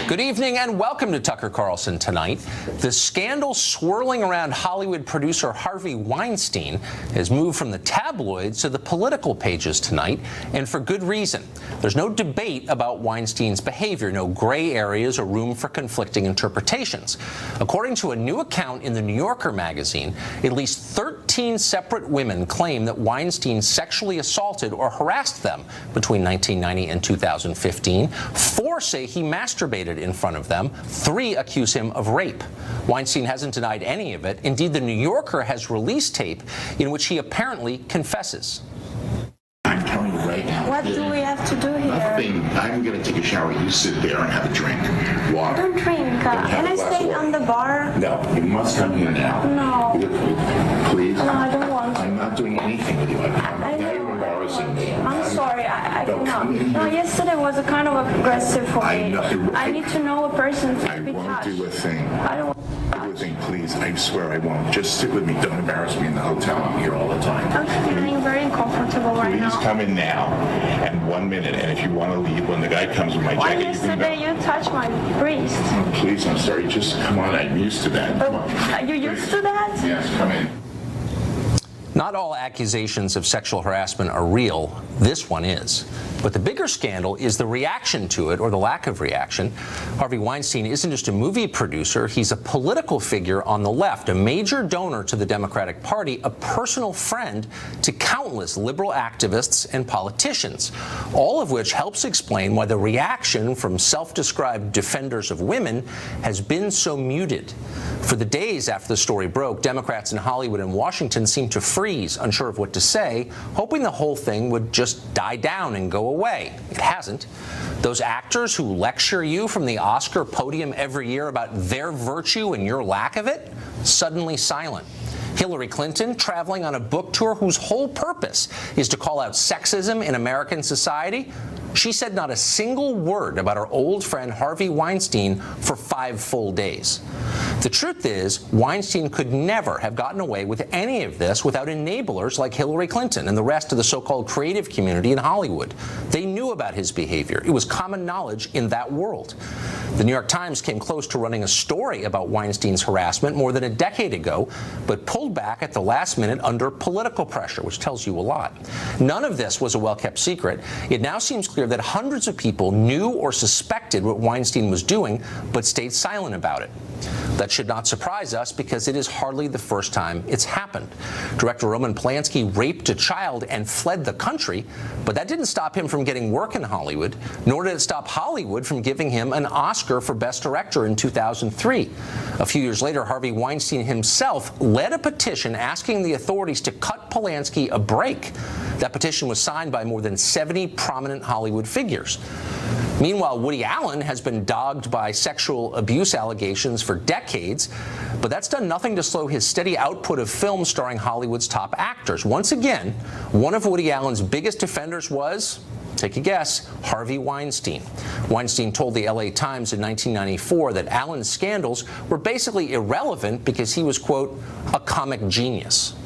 Good evening and welcome to Tucker Carlson Tonight. The scandal swirling around Hollywood producer Harvey Weinstein has moved from the tabloids to the political pages tonight, and for good reason. There's no debate about Weinstein's behavior, no gray areas or room for conflicting interpretations. According to a new account in the New Yorker magazine, at least 13 separate women claim that Weinstein sexually assaulted or harassed them between 1990 and 2015. 4 say he masturbated in front of them. 3 accuse him of rape. Weinstein hasn't denied any of it. Indeed, the New Yorker has released tape in which he apparently confesses. I'm telling you right now. What do we have to do here? Nothing. I'm going to take a shower. You sit there and have a drink. Water. I don't drink. Can I stay on the bar? No, you must come here now. No. Please. No, I don't want to. I'm not doing anything with you. Now you're embarrassing me. I'm sorry. I cannot. No, yesterday was a kind of aggressive for me. I need to know a person to be touched. I won't do a thing. I don't. Please, I swear I won't. Just sit with me. Don't embarrass me in the hotel. I'm here all the time. I'm feeling very uncomfortable right now. Please come in now, and 1 minute. And if you want to leave, when the guy comes with my Why jacket, yesterday you touched my breast? Oh, please, I'm sorry. Just come on. I'm used to that. Come on. Are you used to that? Yes, come in. Not all accusations of sexual harassment are real. This one is. But the bigger scandal is the reaction to it, or the lack of reaction. Harvey Weinstein isn't just a movie producer, he's a political figure on the left, a major donor to the Democratic Party, a personal friend to countless liberal activists and politicians, all of which helps explain why the reaction from self-described defenders of women has been so muted. For the days after the story broke, Democrats in Hollywood and Washington seemed to freeze, unsure of what to say, hoping the whole thing would just die down and go away. It hasn't. Those actors who lecture you from the Oscar podium every year about their virtue and your lack of it, suddenly silent. Hillary Clinton traveling on a book tour whose whole purpose is to call out sexism in American society. She said not a single word about her old friend Harvey Weinstein for 5 full days. The truth is, Weinstein could never have gotten away with any of this without enablers like Hillary Clinton and the rest of the so-called creative community in Hollywood. They knew about his behavior. It was common knowledge in that world. The New York Times came close to running a story about Weinstein's harassment more than a decade ago, but pulled back at the last minute under political pressure, which tells you a lot. None of this was a well-kept secret. It now seems clear that hundreds of people knew or suspected what Weinstein was doing, but stayed silent about it. That should not surprise us because it is hardly the first time it's happened. Director Roman Polanski raped a child and fled the country, but that didn't stop him from getting work in Hollywood, nor did it stop Hollywood from giving him an Oscar for Best Director in 2003. A few years later, Harvey Weinstein himself led a petition asking the authorities to cut Polanski a break. That petition was signed by more than 70 prominent Hollywood figures. Meanwhile, Woody Allen has been dogged by sexual abuse allegations for decades, but that's done nothing to slow his steady output of films starring Hollywood's top actors. Once again, one of Woody Allen's biggest defenders was, take a guess, Harvey Weinstein. Weinstein told the LA Times in 1994 that Allen's scandals were basically irrelevant because he was, quote, a comic genius.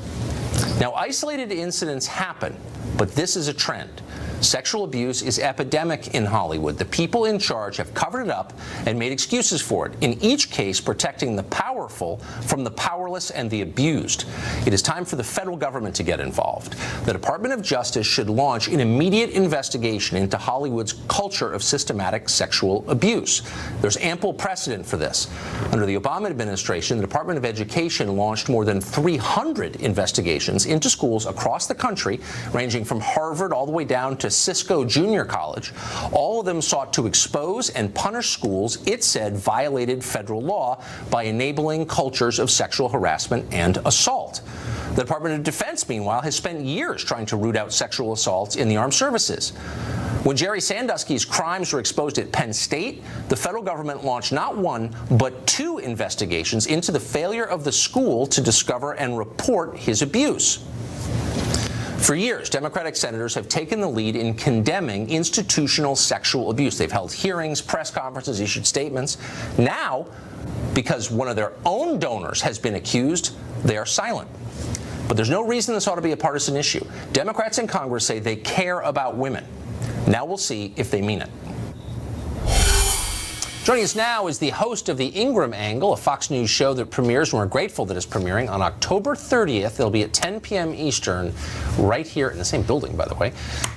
Now, isolated incidents happen, but this is a trend. Sexual abuse is epidemic in Hollywood. The people in charge have covered it up and made excuses for it, in each case protecting the powerful from the powerless and the abused. It is time for the federal government to get involved. The Department of Justice should launch an immediate investigation into Hollywood's culture of systematic sexual abuse. There's ample precedent for this. Under the Obama administration, the Department of Education launched more than 300 investigations into schools across the country, ranging from Harvard all the way down to Cisco Junior College. All of them sought to expose and punish schools it said violated federal law by enabling cultures of sexual harassment and assault. The Department of Defense, meanwhile, has spent years trying to root out sexual assaults in the armed services. When Jerry Sandusky's crimes were exposed at Penn State, the federal government launched not 1, but 2 investigations into the failure of the school to discover and report his abuse. For years, Democratic senators have taken the lead in condemning institutional sexual abuse. They've held hearings, press conferences, issued statements. Now, because one of their own donors has been accused, they are silent. But there's no reason this ought to be a partisan issue. Democrats in Congress say they care about women. Now we'll see if they mean it. Joining us now is the host of The Ingram Angle, a Fox News show that premieres, and we're grateful that it's premiering on October 30th. It'll be at 10 p.m. Eastern, right here in the same building, by the way.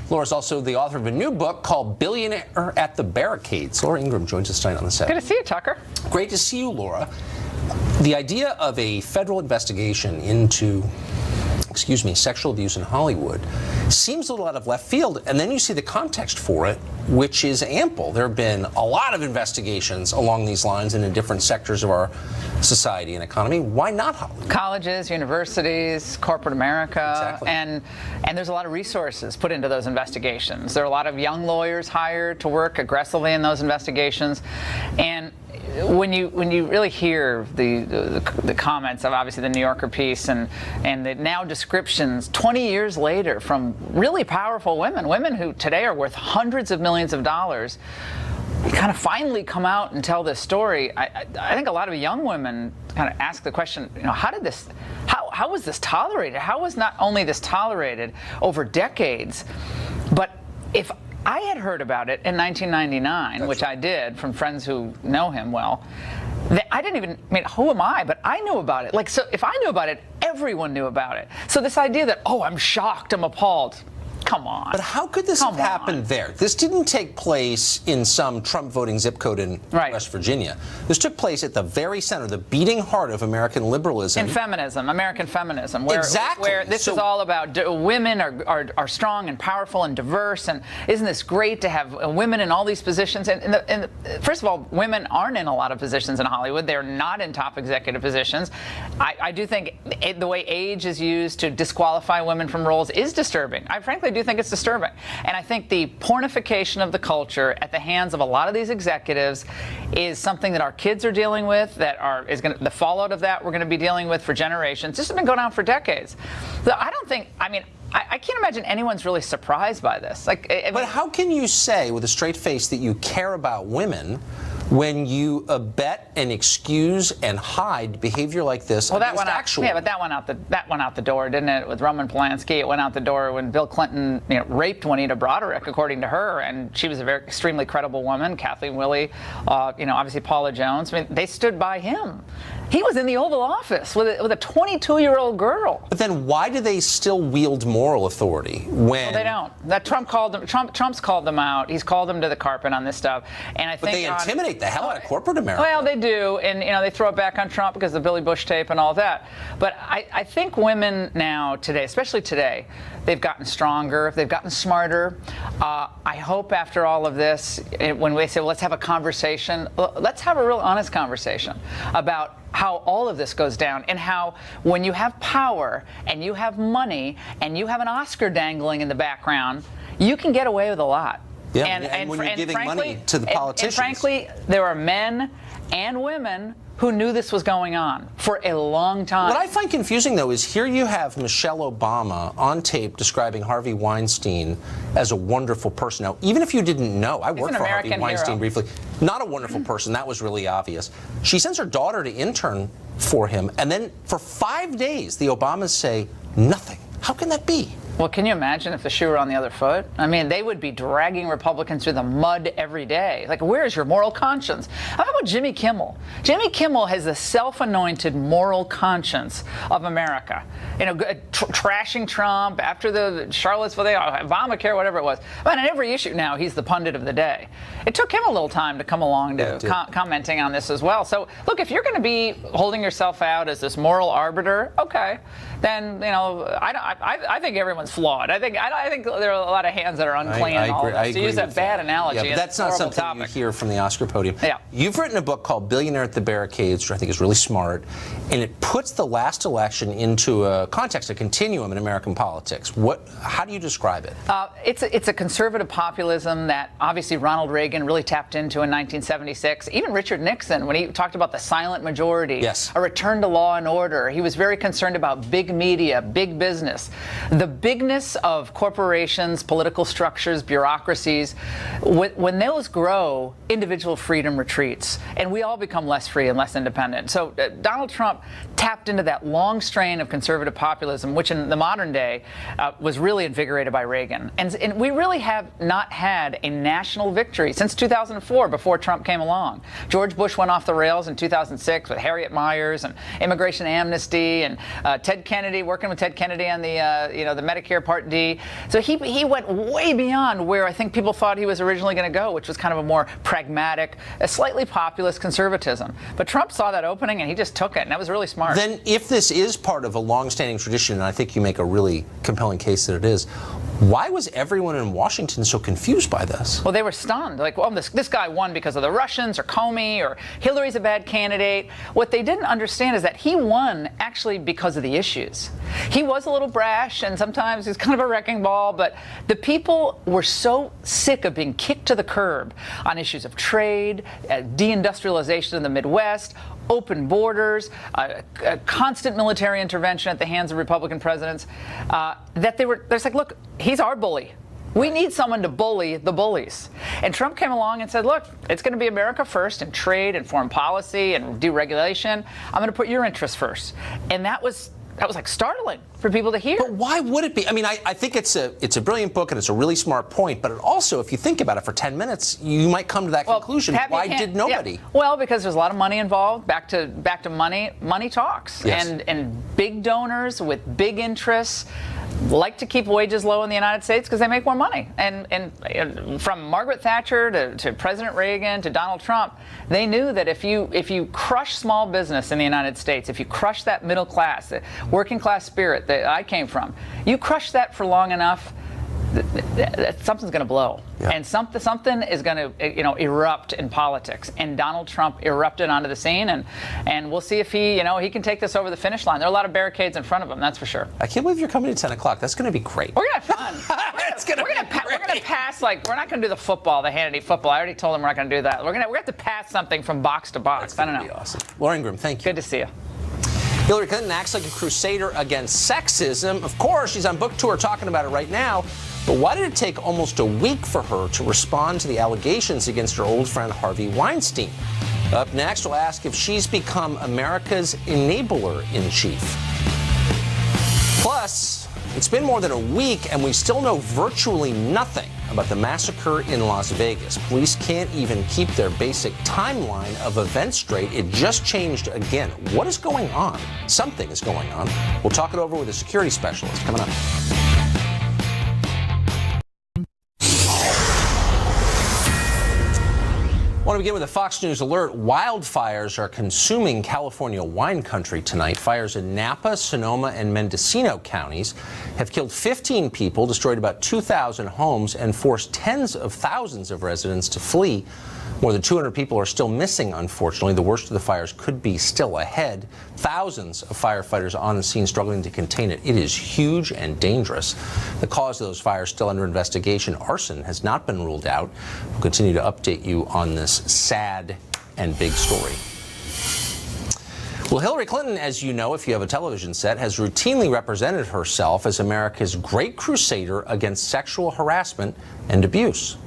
Laura's also the author of a new book called Billionaire at the Barricades. Laura Ingram joins us tonight on the set. Good to see you, Tucker. Great to see you, Laura. The idea of a federal investigation into sexual abuse in Hollywood seems a little out of left field, and then you see the context for it, which is ample. There have been a lot of investigations along these lines and in different sectors of our society and economy. Why not Hollywood? Colleges, universities, corporate America, Exactly. and there's a lot of resources put into those investigations. There are a lot of young lawyers hired to work aggressively in those investigations, and when you really hear the comments of obviously the New Yorker piece and the now descriptions 20 years later from really powerful women who today are worth hundreds of millions of dollars, kind of finally come out and tell this story, I think a lot of young women kind of ask the question, how was this tolerated? How was not only this tolerated over decades, but if I had heard about it in 1999, which I did from friends who know him well. I didn't even, who am I? But I knew about it. So if I knew about it, everyone knew about it. So this idea that, I'm shocked, I'm appalled. Come on. But how could this have happened there? This didn't take place in some Trump voting zip code in West Virginia. This took place at the very center, the beating heart of American liberalism. In feminism, American feminism. Where this is all about women are strong and powerful and diverse, and isn't this great to have women in all these positions? And first of all, women aren't in a lot of positions in Hollywood. They're not in top executive positions. I do think the way age is used to disqualify women from roles is disturbing. I frankly do think it's disturbing. And I think the pornification of the culture at the hands of a lot of these executives is something that our kids are dealing with, the fallout of that we're going to be dealing with for generations. This has been going on for decades. So I can't imagine anyone's really surprised by this. But how can you say with a straight face that you care about women when you abet and excuse and hide behavior like this against actual? Yeah, but that went out the door, didn't it? With Roman Polanski, it went out the door when Bill Clinton raped Juanita Broderick, according to her, and she was a very extremely credible woman. Kathleen Willey, obviously Paula Jones. They stood by him. He was in the Oval Office with a 22-year-old girl. But then why do they still wield moral authority when? Well, they don't. Trump's called them out. He's called them to the carpet on this stuff, and I think. But they intimidate the hell out of corporate America. Well, they do, and they throw it back on Trump because of the Billy Bush tape and all that. But I think women now today, especially today, they've gotten stronger, they've gotten smarter. I hope after all of this, when we say, well, let's have a conversation, let's have a real honest conversation about how all of this goes down, and how when you have power and you have money and you have an Oscar dangling in the background, you can get away with a lot. Yeah, and when you're giving money to the politicians. And frankly, there are men and women who knew this was going on for a long time. What I find confusing, though, is here you have Michelle Obama on tape describing Harvey Weinstein as a wonderful person. Now, even if you didn't know, I worked for Harvey Weinstein briefly. Not a wonderful person. That was really obvious. She sends her daughter to intern for him, and then for 5 days, the Obamas say nothing. How can that be? Well, can you imagine if the shoe were on the other foot? They would be dragging Republicans through the mud every day. Where is your moral conscience? How about Jimmy Kimmel? Jimmy Kimmel has the self-anointed moral conscience of America. Trashing Trump after the Charlottesville, Obamacare, whatever it was. But on every issue now, he's the pundit of the day. It took him a little time to come along to commenting on this as well. So, look, if you're going to be holding yourself out as this moral arbiter, okay, then I think everyone's flawed. I think there are a lot of hands that are unclean. I agree. To use a bad analogy, yeah, but that's not something you hear from the Oscar podium. Yeah. You've written a book called Billionaire at the Barricades, which I think is really smart, and it puts the last election into a context, a continuum in American politics. How do you describe it? It's a conservative populism that obviously Ronald Reagan really tapped into in 1976. Even Richard Nixon, when he talked about the silent majority, a return to law and order, he was very concerned about big media, big business. The bigness of corporations, political structures, bureaucracies, when those grow, individual freedom retreats, and we all become less free and less independent. So Donald Trump tapped into that long strain of conservative populism, which in the modern day was really invigorated by Reagan. And we really have not had a national victory since 2004, before Trump came along. George Bush went off the rails in 2006 with Harriet Miers and immigration amnesty, and Ted Kennedy, working with Ted Kennedy on the the Medicare Part D. So he went way beyond where I think people thought he was originally going to go, which was kind of a more pragmatic, a slightly populist conservatism. But Trump saw that opening and he just took it, and that was really smart. Then if this is part of a long-standing tradition, and I think you make a really compelling case that it is, why was everyone in Washington so confused by this? Well, they were stunned. Like, well, this guy won because of the Russians or Comey or Hillary's a bad candidate. What they didn't understand is that he won actually because of the issues. He was a little brash and sometimes he's kind of a wrecking ball, but the people were so sick of being kicked to the curb on issues of trade, deindustrialization in the Midwest, open borders, constant military intervention at the hands of Republican presidents, that they're like, look, he's our bully. We need someone to bully the bullies. And Trump came along and said, look, it's going to be America first in trade and foreign policy and deregulation. I'm going to put your interests first. And that was like startling for people to hear. But why would it be? I mean, I think it's a brilliant book and it's a really smart point, but it also, if you think about it for 10 minutes, you might come to that conclusion. Why did nobody? Yeah. Well, because there's a lot of money involved. Back to money. Money talks. Yes. And big donors with big interests like to keep wages low in the United States because they make more money. And from Margaret Thatcher to President Reagan to Donald Trump, they knew that if you crush small business in the United States, if you crush that middle class, the working class spirit that I came from, you crush that for long enough, something's going to blow. Yeah. And something is going to erupt in politics. And Donald Trump erupted onto the scene, and we'll see if he can take this over the finish line. There are a lot of barricades in front of him, that's for sure. I can't believe you're coming at 10 o'clock. That's going to be great. We're going to have fun. We're going to pass, like, we're not going to do the football, the Hannity football. I already told him we're not going to do that. We're going to have to pass something from box to box. That's going to be awesome. Laura Ingraham, thank you. Good to see you. Hillary Clinton acts like a crusader against sexism. Of course, she's on book tour talking about it right now. But why did it take almost a week for her to respond to the allegations against her old friend Harvey Weinstein? Up next, we'll ask if she's become America's enabler-in-chief. Plus, it's been more than a week and we still know virtually nothing about the massacre in Las Vegas. Police can't even keep their basic timeline of events straight. It just changed again. What is going on? Something is going on. We'll talk it over with a security specialist coming up. I want to begin with a Fox News alert. Wildfires are consuming California wine country tonight. Fires in Napa, Sonoma, and Mendocino counties have killed 15 people, destroyed about 2,000 homes, and forced tens of thousands of residents to flee. More than 200 people are still missing, unfortunately. The worst of the fires could be still ahead. Thousands of firefighters on the scene struggling to contain it. It is huge and dangerous. The cause of those fires still under investigation. Arson has not been ruled out. We'll continue to update you on this sad and big story. Well, Hillary Clinton, as you know, if you have a television set, has routinely represented herself as America's great crusader against sexual harassment and abuse.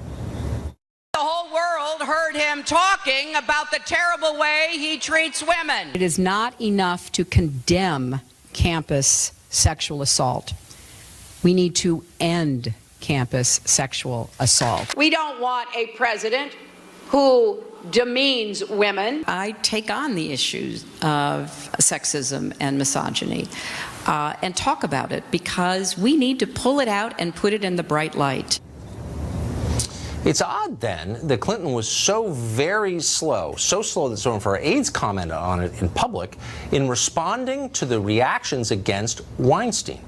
The whole world heard him talking about the terrible way he treats women. It is not enough to condemn campus sexual assault. We need to end campus sexual assault. We don't want a president who demeans women. I take on the issues of sexism and misogyny and talk about it because we need to pull it out and put it in the bright light. It's odd, then, that Clinton was so very slow, so slow that someone for her aides commented on it in public, in responding to the reactions against Weinstein.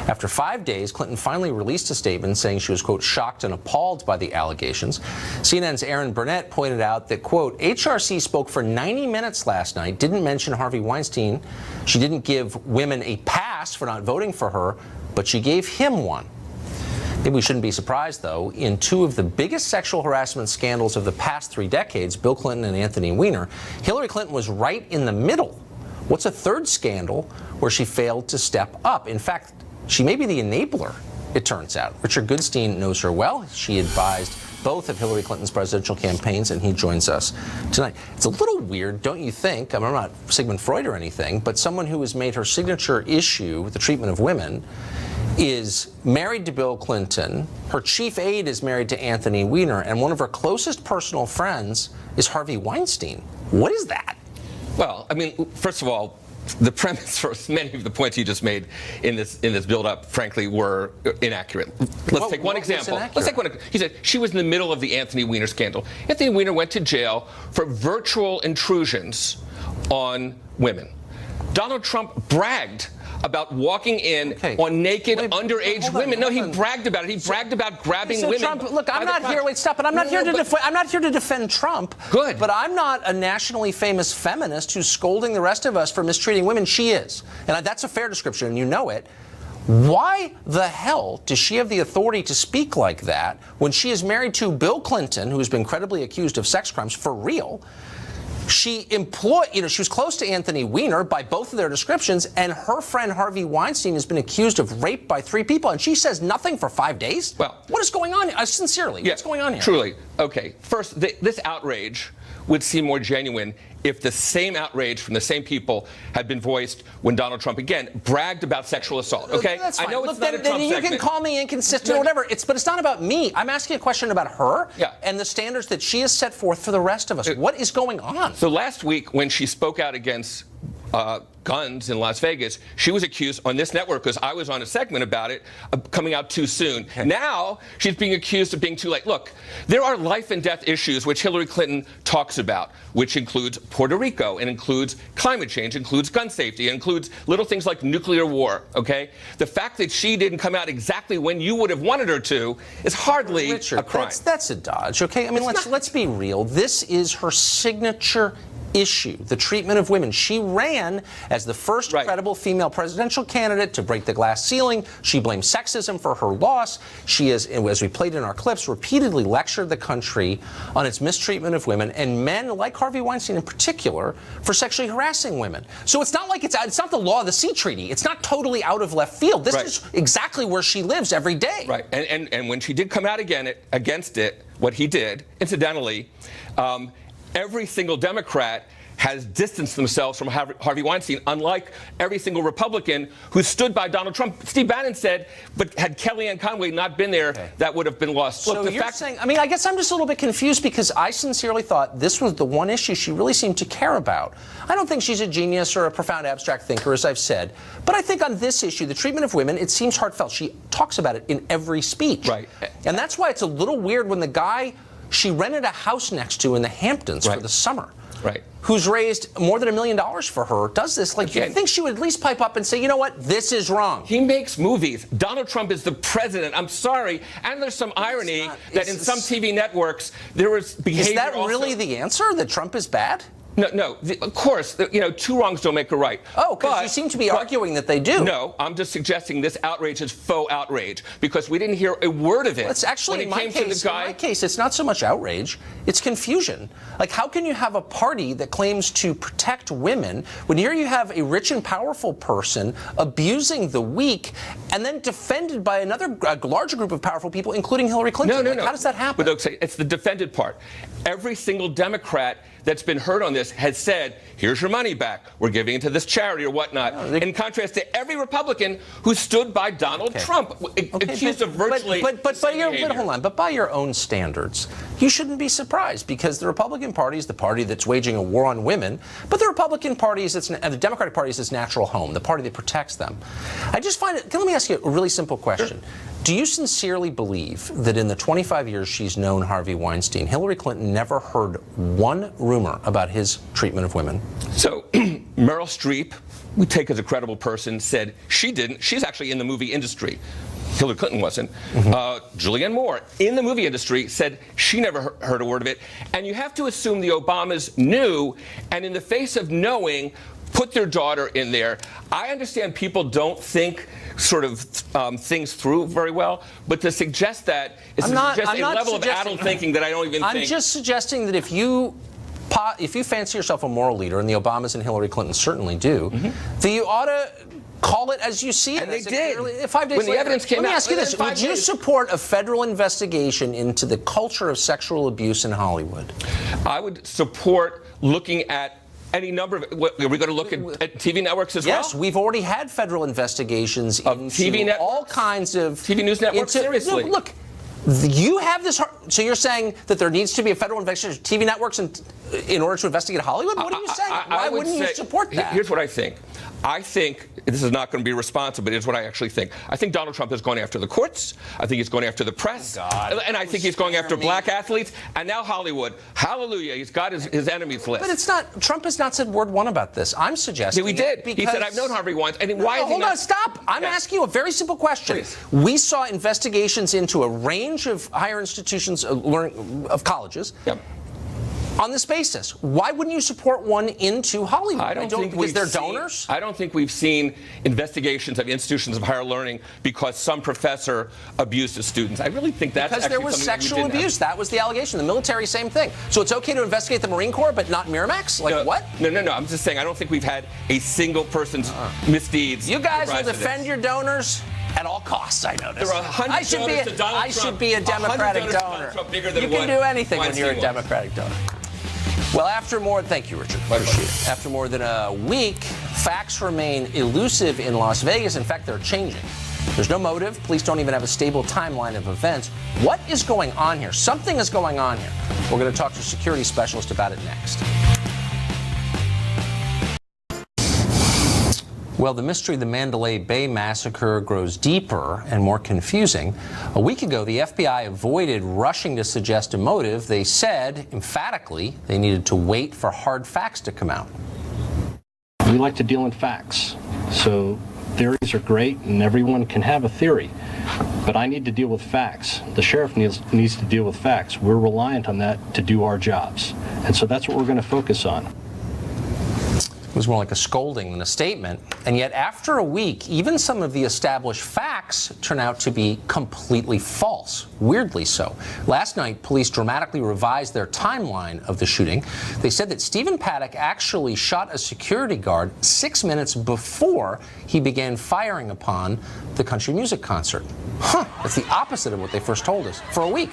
After 5 days, Clinton finally released a statement saying she was, quote, shocked and appalled by the allegations. CNN's Aaron Burnett pointed out that, quote, HRC spoke for 90 minutes last night, didn't mention Harvey Weinstein. She didn't give women a pass for not voting for her, but she gave him one. Maybe we shouldn't be surprised, though. In two of the biggest sexual harassment scandals of the past 3 decades, Bill Clinton and Anthony Weiner, Hillary Clinton was right in the middle. What's a third scandal where she failed to step up? In fact, she may be the enabler, it turns out. Richard Goodstein knows her well. She advised both of Hillary Clinton's presidential campaigns, and he joins us tonight. It's a little weird, don't you think? I'm not Sigmund Freud or anything, but someone who has made her signature issue, the treatment of women, is married to Bill Clinton. Her chief aide is married to Anthony Weiner, and one of her closest personal friends is Harvey Weinstein. What is that? Well, I mean, first of all, the premise for many of the points you just made in this build-up, frankly, were inaccurate. Let's take one example. Let's take one. He said she was in the middle of the Anthony Weiner scandal. Anthony Weiner went to jail for virtual intrusions on women. Donald Trump bragged about walking in on naked underage women. No, he bragged about it. He bragged about grabbing women. Trump, look, I'm not here. Wait, stop. But I'm not here to defend. I'm not here to defend Trump. Good. But I'm not a nationally famous feminist who's scolding the rest of us for mistreating women. She is, and that's a fair description, and you know it. Why the hell does she have the authority to speak like that when she is married to Bill Clinton, who has been credibly accused of sex crimes for real? She was close to Anthony Weiner by both of their descriptions, and her friend Harvey Weinstein has been accused of rape by 3 people, and she says nothing for 5 days? Well, what is going on? Sincerely, what's going on here? Truly. Okay, first, this outrage would seem more genuine if the same outrage from the same people had been voiced when Donald Trump, again, bragged about sexual assault, okay? That's fine. I know Look, it's not a Trump then you segment. can call me inconsistent or whatever, but it's not about me. I'm asking a question about her and the standards that she has set forth for the rest of us. What is going on? So last week, when she spoke out against guns in Las Vegas, she was accused on this network, because I was on a segment about it, of coming out too soon. Now she's being accused of being too late. Look, there are life and death issues which Hillary Clinton talks about, which includes Puerto Rico, and includes climate change, includes gun safety, includes little things like nuclear war, okay? The fact that she didn't come out exactly when you would have wanted her to is hardly a crime. That's a dodge, okay? I mean, let's be real. This is her signature issue, the treatment of women. She ran as the first credible female presidential candidate to break the glass ceiling. She blamed sexism for her loss. She has, as we played in our clips, repeatedly lectured the country on its mistreatment of women, and men like Harvey Weinstein in particular, for sexually harassing women. So it's not like it's not the law of the sea treaty. It's not totally out of left field. This is exactly where she lives every day. Right, and when she did come out against it, what he did, incidentally, every single Democrat has distanced themselves from Harvey Weinstein, unlike every single Republican who stood by Donald Trump. Steve Bannon said, but had Kellyanne Conway not been there, that would have been lost. So Look, you're saying, I mean, I guess I'm just a little bit confused, because I sincerely thought this was the one issue she really seemed to care about. I don't think she's a genius or a profound abstract thinker, as I've said, but I think on this issue, the treatment of women, it seems heartfelt. She talks about it in every speech. Right. And that's why it's a little weird when the guy she rented a house next to in the Hamptons for the summer, who's raised more than $1 million for her, does this. Like, you think she would at least pipe up and say, you know what, this is wrong. He makes movies. Donald Trump is the president. I'm sorry. And there's some irony that in some TV networks, there was behavior. Is that really the answer, that Trump is bad? No, of course, two wrongs don't make a right. Oh, because you seem to be arguing that they do. No, I'm just suggesting this outrage is faux outrage, because we didn't hear a word of it. It's actually, when it came to the guy. In my case, it's not so much outrage, it's confusion. Like, how can you have a party that claims to protect women when here you have a rich and powerful person abusing the weak, and then defended by a larger group of powerful people, including Hillary Clinton? No. How does that happen? But it's the defended part. Every single Democrat that's been heard on this has said, here's your money back, we're giving it to this charity or whatnot, in contrast to every Republican who stood by Donald Trump, accused of virtually but by your own standards, you shouldn't be surprised, because the Republican Party is the party that's waging a war on women, but the Republican Party is the Democratic Party is its natural home, the party that protects them. I just find it, let me ask you a really simple question. Sure. Do you sincerely believe that in the 25 years she's known Harvey Weinstein, Hillary Clinton never heard one rumor about his treatment of women? So Meryl Streep, we take as a credible person, said she didn't. She's actually in the movie industry. Hillary Clinton wasn't. Julianne Moore, in the movie industry, said she never heard a word of it. And you have to assume the Obamas knew, and in the face of knowing, put their daughter in there. I understand people don't think sort of things through very well, but to suggest that is a level of adult thinking that I don't even think. I'm just suggesting that if you if you fancy yourself a moral leader, and the Obamas and Hillary Clinton certainly do, then you ought to call it as you see it. And they did. 5 days when the later. evidence came out. Let me ask you this. within 5 Would you days. support a federal investigation into the culture of sexual abuse in Hollywood? I would support looking at any number of. Are we going to look at TV networks as well? Yes, we've already had federal investigations into TV networks? all kinds of TV news networks? Seriously. Look, you have this. So you're saying that there needs to be a federal investigation of TV networks in order to investigate Hollywood? What are you saying? Why wouldn't you support that? Here's what I think. I think this is not going to be responsive, but it's what I actually think. I think Donald Trump is going after the courts. I think he's going after the press. And I think he's going after black athletes. And now Hollywood. Hallelujah. He's got his enemies list. But it's not. Trump has not said word one about this. I'm suggesting. He did. He said, I've known Harvey Weinstein. And why is he hold not? on, stop. I'm asking you a very simple question. Please. We saw investigations into a range of higher institutions of colleges. Yep. On this basis, why wouldn't you support one into Hollywood? I don't think because they're donors? I don't think we've seen investigations of institutions of higher learning because some professor abused his students. I really think that's because there was sexual abuse. That was the allegation. The military, same thing. So it's okay to investigate the Marine Corps, but not Miramax? Like what? No. I'm just saying I don't think we've had a single person's misdeeds. You guys will rise to defend this. your donors at all costs, I notice. There are 100 I should donors to Donald I should Trump. be a Democratic 100 donors to Donald donor. Trump, bigger than You can what do anything when you're a Weinstein was. Democratic donor. Well, thank you, Richard. Appreciate it. After more than a week, facts remain elusive in Las Vegas. In fact, they're changing. There's no motive. Police don't even have a stable timeline of events. What is going on here? Something is going on here. We're going to talk to a security specialist about it next. Well, the mystery of the Mandalay Bay massacre grows deeper and more confusing. A week ago, the FBI avoided rushing to suggest a motive. They said, emphatically, they needed to wait for hard facts to come out. We like to deal in facts. So theories are great, and everyone can have a theory. But I need to deal with facts. The sheriff needs to deal with facts. We're reliant on that to do our jobs. And so that's what we're going to focus on. It was more like a scolding than a statement. And yet, after a week, even some of the established facts turn out to be completely false, weirdly so. Last night, police dramatically revised their timeline of the shooting. They said that Stephen Paddock actually shot a security guard 6 minutes before he began firing upon the country music concert. That's the opposite of what they first told us for a week.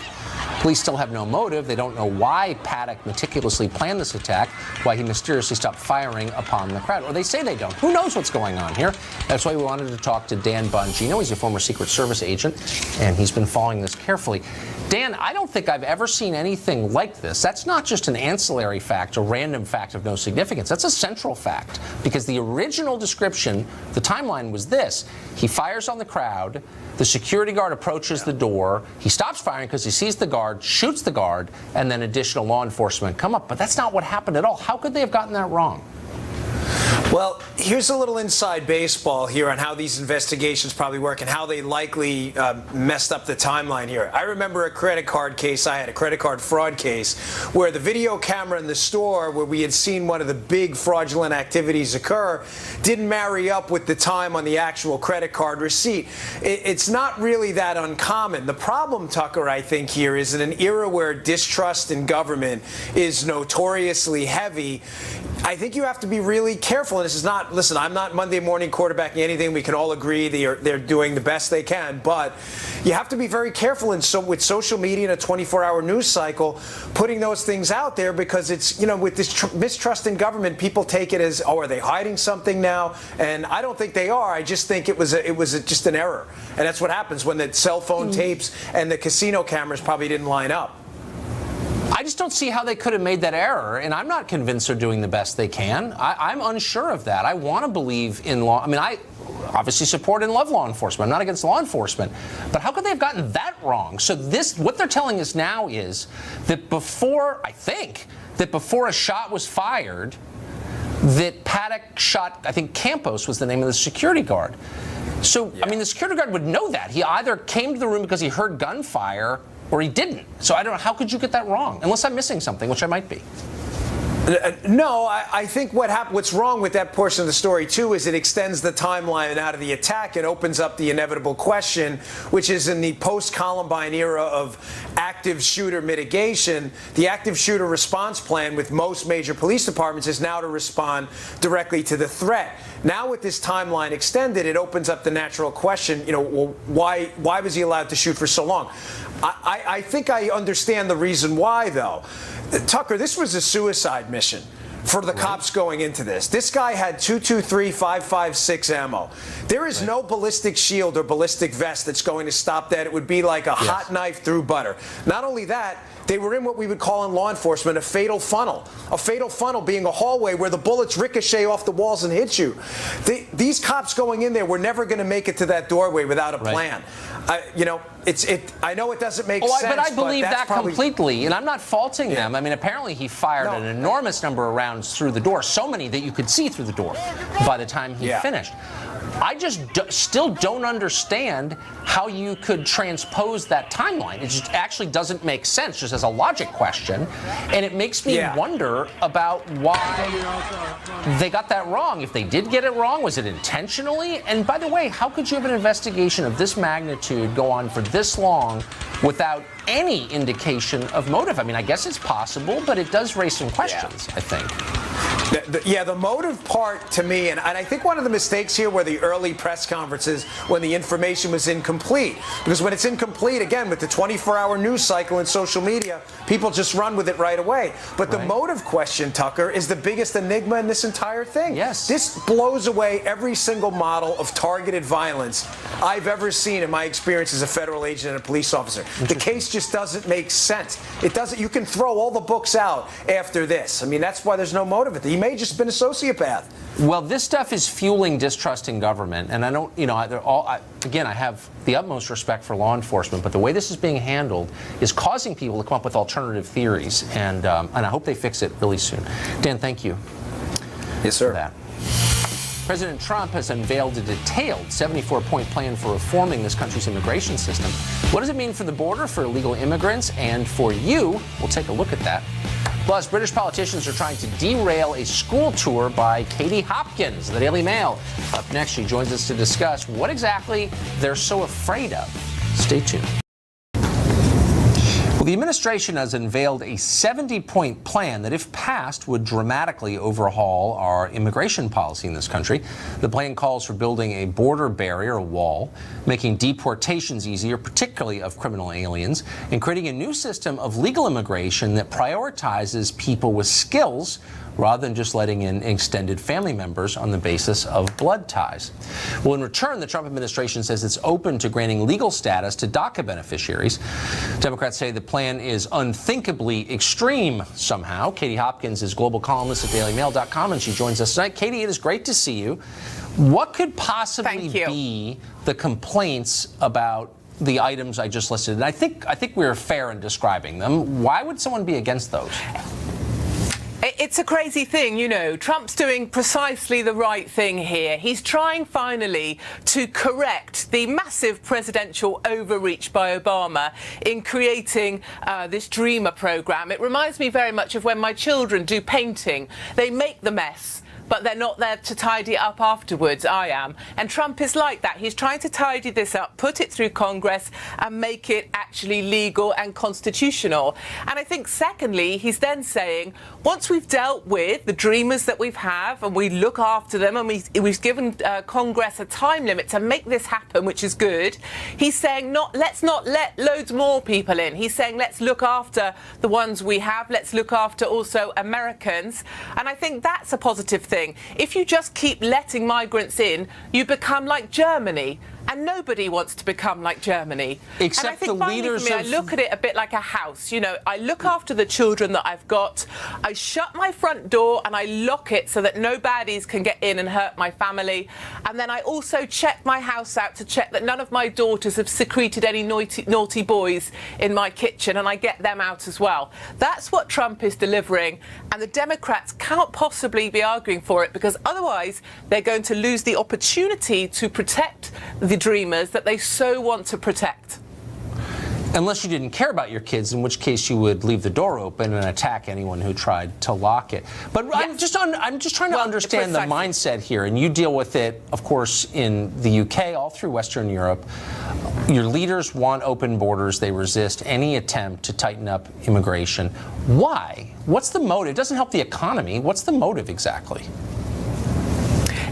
Police still have no motive. They don't know why Paddock meticulously planned this attack, why he mysteriously stopped firing upon the crowd. Or they say they don't. Who knows what's going on here? That's why we wanted to talk to Dan Bongino. He's a former Secret Service agent, and he's been following this carefully. Dan, I don't think I've ever seen anything like this. That's not just an ancillary fact, a random fact of no significance. That's a central fact, because the original description, the timeline was this. He fires on the crowd. The security guard approaches the door. He stops firing because he sees the guard, shoots the guard, and then additional law enforcement come up. But that's not what happened at all. How could they have gotten that wrong? Well, here's a little inside baseball here on how these investigations probably work and how they likely messed up the timeline here. I remember a credit card case. I had a credit card fraud case where the video camera in the store where we had seen one of the big fraudulent activities occur didn't marry up with the time on the actual credit card receipt. It's not really that uncommon. The problem, Tucker, I think here is in an era where distrust in government is notoriously heavy, I think you have to be really careful. And this is not, listen, I'm not Monday morning quarterbacking anything. We can all agree they're doing the best they can. But you have to be very careful with social media and a 24-hour news cycle, putting those things out there because it's, with this mistrust in government, people take it as, oh, are they hiding something now? And I don't think they are. I just think it was just an error. And that's what happens when the cell phone tapes and the casino cameras probably didn't line up. I just don't see how they could have made that error, and I'm not convinced they're doing the best they can. I'm unsure of that. I want to believe in law. I mean, I obviously support and love law enforcement. I'm not against law enforcement. But how could they have gotten that wrong? So what they're telling us now is that before a shot was fired, that Paddock shot, I think Campos was the name of the security guard. So, yeah. I mean, the security guard would know that. He either came to the room because he heard gunfire or he didn't. So I don't know. How could you get that wrong? Unless I'm missing something, which I might be. No, I think what's wrong with that portion of the story, too, is it extends the timeline out of the attack and opens up the inevitable question, which is in the post-Columbine era of active shooter mitigation, the active shooter response plan with most major police departments is now to respond directly to the threat. Now with this timeline extended, it opens up the natural question, well, why was he allowed to shoot for so long? I think I understand the reason why, though. Tucker, this was a suicide mission for the cops going into this. This guy had .223, .556 ammo. There is no ballistic shield or ballistic vest that's going to stop that. It would be like a hot knife through butter. Not only that, they were in what we would call in law enforcement a fatal funnel. A fatal funnel being a hallway where the bullets ricochet off the walls and hit you. These cops going in there were never going to make it to that doorway without a plan. I know it doesn't make sense. But I believe that completely, and I'm not faulting them. I mean, apparently he fired an enormous number of rounds through the door, so many that you could see through the door by the time he finished. I just still don't understand how you could transpose that timeline. It just actually doesn't make sense, just as a logic question, and it makes me wonder about why they got that wrong. If they did get it wrong, was it intentionally? And by the way, how could you have an investigation of this magnitude go on for this long without any indication of motive? I mean, I guess it's possible, but it does raise some questions, I think. The motive part to me, and I think one of the mistakes here were the early press conferences when the information was incomplete. Because when it's incomplete, again, with the 24-hour news cycle and social media, people just run with it right away. But the motive question, Tucker, is the biggest enigma in this entire thing. Yes. This blows away every single model of targeted violence I've ever seen in my experience as a federal agent and a police officer. The case just doesn't make sense. It doesn't. You can throw all the books out after this. I mean, that's why there's no motive. He may have just been a sociopath. Well, this stuff is fueling distrust in government, and I don't, again, I have the utmost respect for law enforcement, but the way this is being handled is causing people to come up with alternative theories, and I hope they fix it really soon. Dan, thank you. Yes, sir. For that. President Trump has unveiled a detailed 74-point plan for reforming this country's immigration system. What does it mean for the border, for illegal immigrants, and for you? We'll take a look at that. Plus, British politicians are trying to derail a school tour by Katie Hopkins, the Daily Mail. Up next, she joins us to discuss what exactly they're so afraid of. Stay tuned. Well, the administration has unveiled a 70-point plan that, if passed, would dramatically overhaul our immigration policy in this country. The plan calls for building a border barrier, a wall, making deportations easier, particularly of criminal aliens, and creating a new system of legal immigration that prioritizes people with skills rather than just letting in extended family members on the basis of blood ties. Well, in return, the Trump administration says it's open to granting legal status to DACA beneficiaries. Democrats say the plan is unthinkably extreme somehow. Katie Hopkins is global columnist at dailymail.com, and she joins us tonight. Katie, it is great to see you. What could possibly be the complaints about the items I just listed? And I think we're fair in describing them. Why would someone be against those? It's a crazy thing, Trump's doing precisely the right thing here. He's trying finally to correct the massive presidential overreach by Obama in creating this Dreamer program. It reminds me very much of when my children do painting. They make the mess, but they're not there to tidy it up afterwards. I am. And Trump is like that. He's trying to tidy this up, put it through Congress, and make it actually legal and constitutional. And I think, secondly, he's then saying, once we've dealt with the dreamers that we have, and we look after them, and we've given Congress a time limit to make this happen, which is good, he's saying, let's not let loads more people in. He's saying, let's look after the ones we have. Let's look after also Americans. And I think that's a positive thing. If you just keep letting migrants in, you become like Germany. And nobody wants to become like Germany. Except and I think the leaders for me, I look at it a bit like a house. I look after the children that I've got. I shut my front door and I lock it so that no baddies can get in and hurt my family. And then I also check my house out to check that none of my daughters have secreted any naughty boys in my kitchen, and I get them out as well. That's what Trump is delivering, and the Democrats cannot possibly be arguing for it, because otherwise they're going to lose the opportunity to protect the dreamers that they so want to protect. Unless you didn't care about your kids, in which case you would leave the door open and attack anyone who tried to lock it. But yes. I'm just trying to understand the mindset here, and you deal with it, of course, in the UK, all through Western Europe. Your leaders want open borders. They resist any attempt to tighten up immigration. Why? What's the motive? It doesn't help the economy. What's the motive exactly?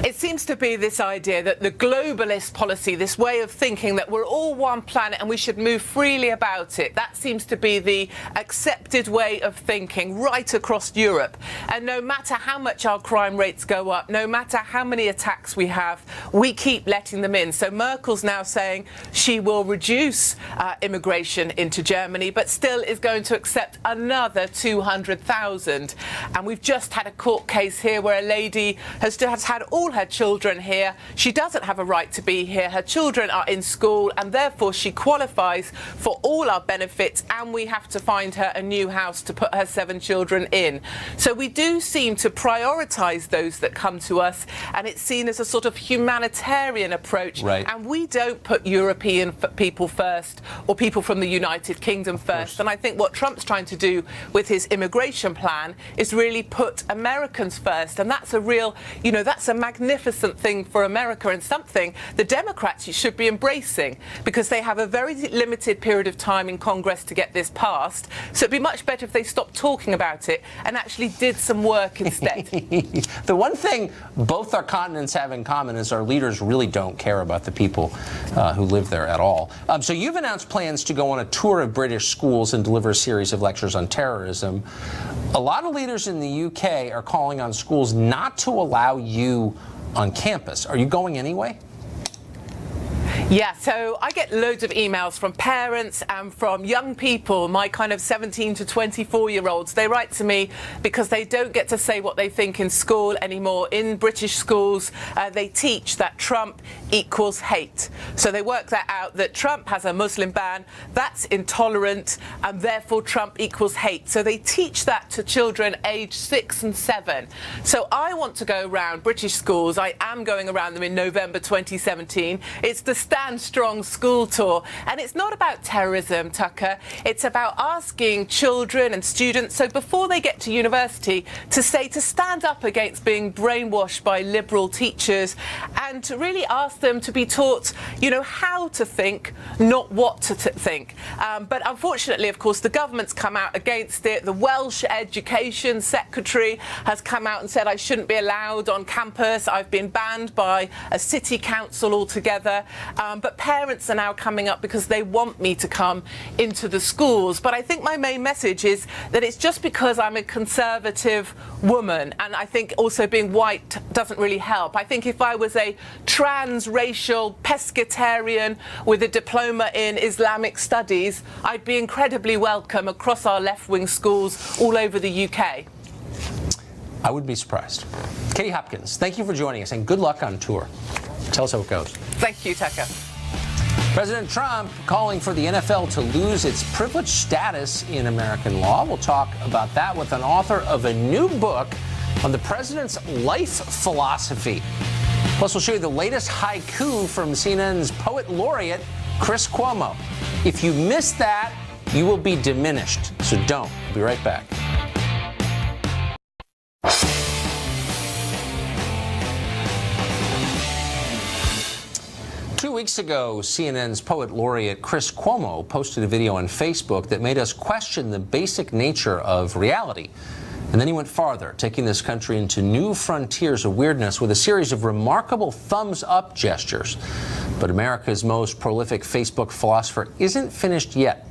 It seems to be this idea that the globalist policy, this way of thinking that we're all one planet and we should move freely about it, that seems to be the accepted way of thinking right across Europe. And no matter how much our crime rates go up, no matter how many attacks we have, we keep letting them in. So Merkel's now saying she will reduce immigration into Germany, but still is going to accept another 200,000. And we've just had a court case here where a lady has had all her children here. She doesn't have a right to be here. Her children are in school, and therefore she qualifies for all our benefits, and we have to find her a new house to put her 7 children in. So we do seem to prioritise those that come to us, and it's seen as a sort of humanitarian approach. Right. And we don't put European people first, or people from the United Kingdom first. And I think what Trump's trying to do with his immigration plan is really put Americans first, and that's a real, that's a magnificent thing for America, and something the Democrats should be embracing, because they have a very limited period of time in Congress to get this passed. So it'd be much better if they stopped talking about it and actually did some work instead. The one thing both our continents have in common is our leaders really don't care about the people who live there at all. So you've announced plans to go on a tour of British schools and deliver a series of lectures on terrorism. A lot of leaders in the UK are calling on schools not to allow you on campus. Are you going anyway? Yeah, so I get loads of emails from parents and from young people, my kind of 17 to 24-year-olds. They write to me because they don't get to say what they think in school anymore. In British schools, they teach that Trump equals hate. So they work that out, that Trump has a Muslim ban, that's intolerant, and therefore Trump equals hate. So they teach that to children aged 6 and 7. So I want to go around British schools. I am going around them in November 2017. It's the Stand Strong school tour, and it's not about terrorism, Tucker. It's about asking children and students, so before they get to university, to stand up against being brainwashed by liberal teachers, and to really ask them to be taught, how to think, not what to think. But unfortunately, of course, the government's come out against it. The Welsh Education Secretary has come out and said I shouldn't be allowed on campus. I've been banned by a city council altogether. But parents are now coming up because they want me to come into the schools. But I think my main message is that it's just because I'm a conservative woman, and I think also being white doesn't really help. I think if I was a transracial pescatarian with a diploma in Islamic studies, I'd be incredibly welcome across our left-wing schools all over the UK. I wouldn't be surprised. Katie Hopkins, thank you for joining us, and good luck on tour. Tell us how it goes. Thank you, Tucker. President Trump calling for the NFL to lose its privileged status in American law. We'll talk about that with an author of a new book on the president's life philosophy. Plus, we'll show you the latest haiku from CNN's poet laureate, Chris Cuomo. If you missed that, you will be diminished. So don't. We'll be right back. 2 weeks ago, CNN's poet laureate Chris Cuomo posted a video on Facebook that made us question the basic nature of reality. And then he went farther, taking this country into new frontiers of weirdness with a series of remarkable thumbs-up gestures. But America's most prolific Facebook philosopher isn't finished yet.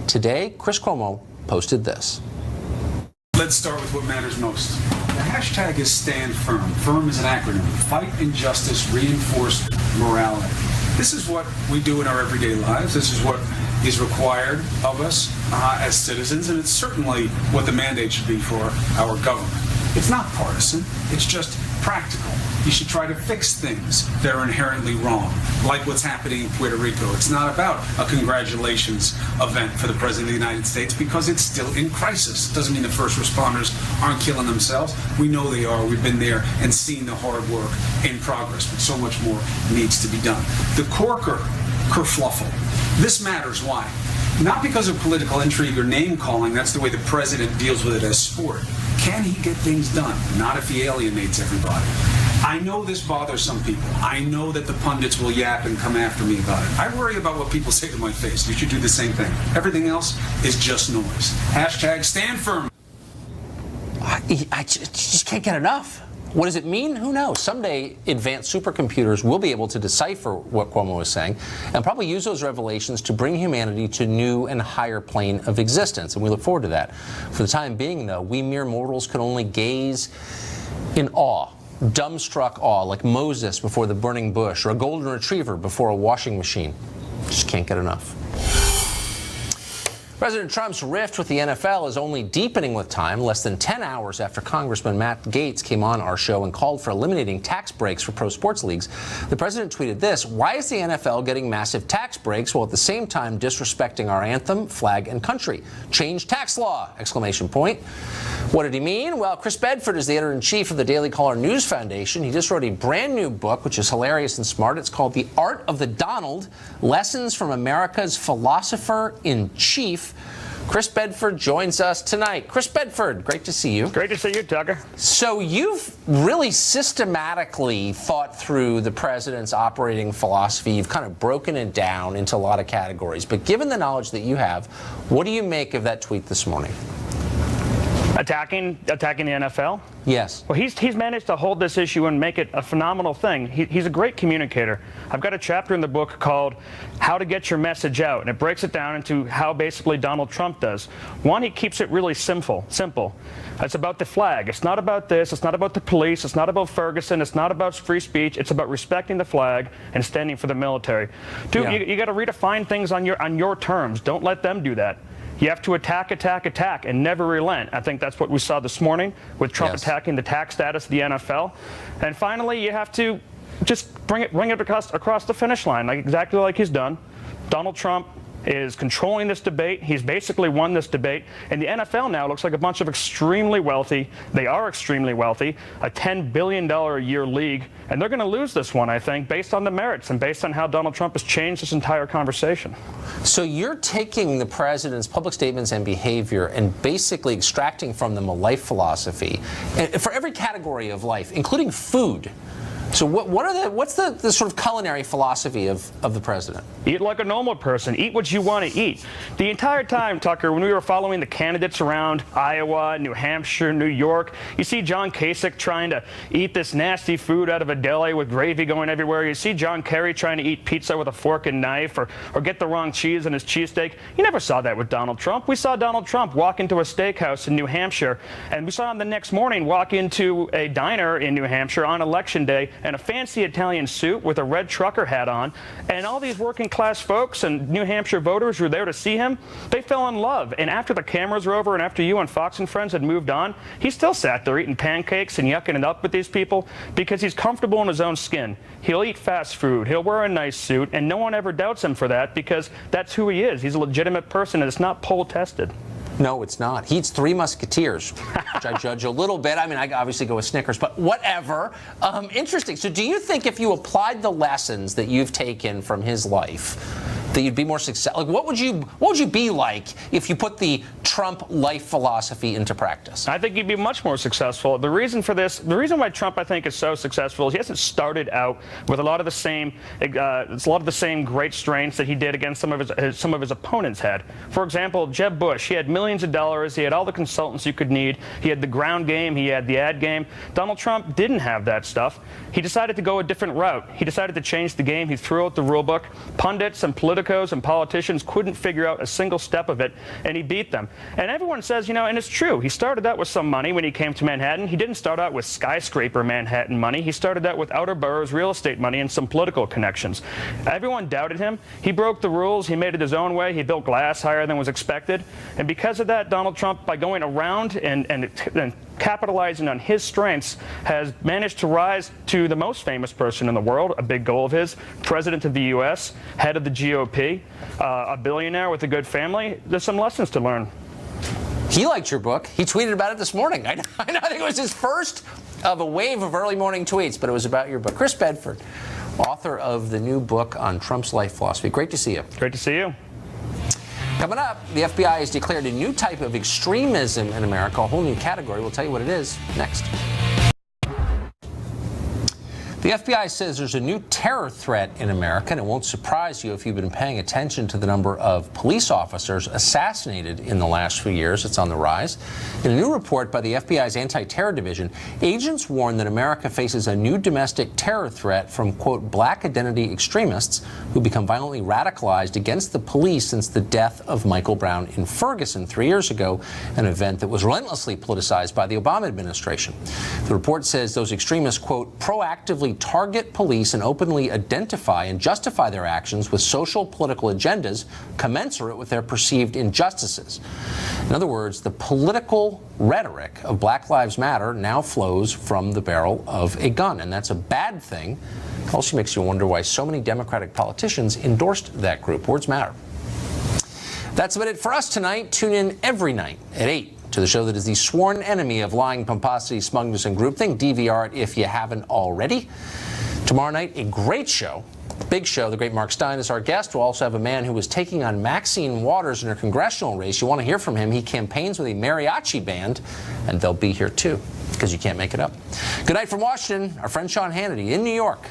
Today, Chris Cuomo posted this. Let's start with what matters most. The hashtag is Stand Firm. Firm is an acronym. Fight injustice, reinforce morality. This is what we do in our everyday lives. This is what is required of us as citizens, and it's certainly what the mandate should be for our government. It's not partisan. It's just practical. You should try to fix things that are inherently wrong, like what's happening in Puerto Rico. It's not about a congratulations event for the President of the United States because it's still in crisis. It doesn't mean the first responders aren't killing themselves. We know they are. We've been there and seen the hard work in progress, but so much more needs to be done. The CORKER kerfluffle. This matters. Why? not because of political intrigue or name calling. That's the way the president deals with it as sport. Can he get things done? Not if he alienates everybody. I know this bothers some people. I know that the pundits will yap and come after me about it. I worry about what people say to my face. You should do the same thing. Everything else is just noise. Hashtag stand firm. I just can't get enough. What does it mean? Who knows? Someday, advanced supercomputers will be able to decipher what Cuomo is saying and probably use those revelations to bring humanity to new and higher plane of existence. And we look forward to that. For the time being, though, we mere mortals can only gaze in awe, dumbstruck awe, like Moses before the burning bush or a golden retriever before a washing machine. Just can't get enough. President Trump's rift with the NFL is only deepening with time. Less than 10 hours after Congressman Matt Gaetz came on our show and called for eliminating tax breaks for pro sports leagues, the president tweeted this: "Why is the NFL getting massive tax breaks while at the same time disrespecting our anthem, flag, and country? Change tax law!" Exclamation point. What did he mean? Well, Chris Bedford is the editor-in-chief of the Daily Caller News Foundation. He just wrote a brand new book, which is hilarious and smart. It's called The Art of the Donald: Lessons from America's Philosopher-in-Chief. Chris Bedford joins us tonight. Chris Bedford, great to see you. Great to see you, Tucker. So you've really systematically thought through the president's operating philosophy. You've kind of broken it down into a lot of categories. But given the knowledge that you have, what do you make of that tweet this morning? Attacking the NFL? Yes. Well, he's managed to hold this issue and make it a phenomenal thing. He's a great communicator. I've got a chapter in the book called How to Get Your Message Out, and it breaks it down into how basically Donald Trump does. One, he keeps it really simple. It's about the flag. It's not about this. It's not about the police. It's not about Ferguson. It's not about free speech. It's about respecting the flag and standing for the military. Dude, you got to redefine things on your terms. Don't let them do that. You have to attack, and never relent. I think that's what we saw this morning with Trump attacking the tax status of the NFL. And finally, you have to just bring it across the finish line, exactly like he's done. Donald Trump is controlling this debate. He's basically won this debate. And the NFL now looks like a bunch of extremely wealthy, they are extremely wealthy, a $10 billion a year league. And they're going to lose this one, I think, based on the merits and based on how Donald Trump has changed this entire conversation. So you're taking the president's public statements and behavior and basically extracting from them a life philosophy for every category of life, including food. So what's the sort of culinary philosophy of the president? Eat like a normal person. Eat what you want to eat. The entire time, Tucker, when we were following the candidates around Iowa, New Hampshire, New York, you see John Kasich trying to eat this nasty food out of a deli with gravy going everywhere. You see John Kerry trying to eat pizza with a fork and knife or get the wrong cheese in his cheesesteak. You never saw that with Donald Trump. We saw Donald Trump walk into a steakhouse in New Hampshire, and we saw him the next morning walk into a diner in New Hampshire on Election Day and a fancy Italian suit with a red trucker hat on, and all these working class folks and New Hampshire voters who were there to see him, they fell in love. And after the cameras were over and after you and Fox and Friends had moved on, he still sat there eating pancakes and yucking it up with these people because he's comfortable in his own skin. He'll eat fast food, he'll wear a nice suit, and no one ever doubts him for that because that's who he is. He's a legitimate person, and it's not poll tested. No, it's not. He eats Three Musketeers, which I judge a little bit. I mean, I obviously go with Snickers, but whatever. Interesting. So do you think if you applied the lessons that you've taken from his life, that you'd be more successful? Like, what would you be like if you put the Trump life philosophy into practice? I think you'd be much more successful. The reason why Trump, I think, is so successful is he hasn't started out with a lot of the same great strengths that he did against some of his opponents had. For example, Jeb Bush, he had millions of dollars, he had all the consultants you could need, he had the ground game, he had the ad game. Donald Trump didn't have that stuff. He decided to go a different route. He decided to change the game. He threw out the rule book. Pundits and politicos and politicians couldn't figure out a single step of it, and he beat them. And everyone says, and it's true, he started out with some money when he came to Manhattan. He didn't start out with skyscraper Manhattan money. He started out with outer boroughs real estate money and some political connections. Everyone doubted him. He broke the rules. He made it his own way. He built glass higher than was expected. And because of that, Donald Trump, by going around and capitalizing on his strengths, has managed to rise to the most famous person in the world, a big goal of his, president of the U.S., head of the GOP, a billionaire with a good family. There's some lessons to learn. He liked your book. He tweeted about it this morning. I think it was his first of a wave of early morning tweets, but it was about your book. Chris Bedford, author of the new book on Trump's life philosophy. Great to see you. Great to see you. Coming up, the FBI has declared a new type of extremism in America, a whole new category. We'll tell you what it is next. The FBI says there's a new terror threat in America, and it won't surprise you if you've been paying attention to the number of police officers assassinated in the last few years. It's on the rise. In a new report by the FBI's Anti-Terror Division, agents warn that America faces a new domestic terror threat from, quote, black identity extremists who become violently radicalized against the police since the death of Michael Brown in Ferguson 3 years ago, an event that was relentlessly politicized by the Obama administration. The report says those extremists, quote, proactively target police and openly identify and justify their actions with social political agendas commensurate with their perceived injustices. In other words, the political rhetoric of Black Lives Matter now flows from the barrel of a gun, and that's a bad thing. It also makes you wonder why so many Democratic politicians endorsed that group. Words matter. That's about it for us tonight. Tune in every night at 8 to the show that is the sworn enemy of lying, pomposity, smugness, and groupthink. DVR it if you haven't already. Tomorrow night, a great show, big show. The great Mark Stein is our guest. We'll also have a man who is taking on Maxine Waters in her congressional race. You want to hear from him. He campaigns with a mariachi band, and they'll be here too, because you can't make it up. Good night from Washington. Our friend Sean Hannity in New York.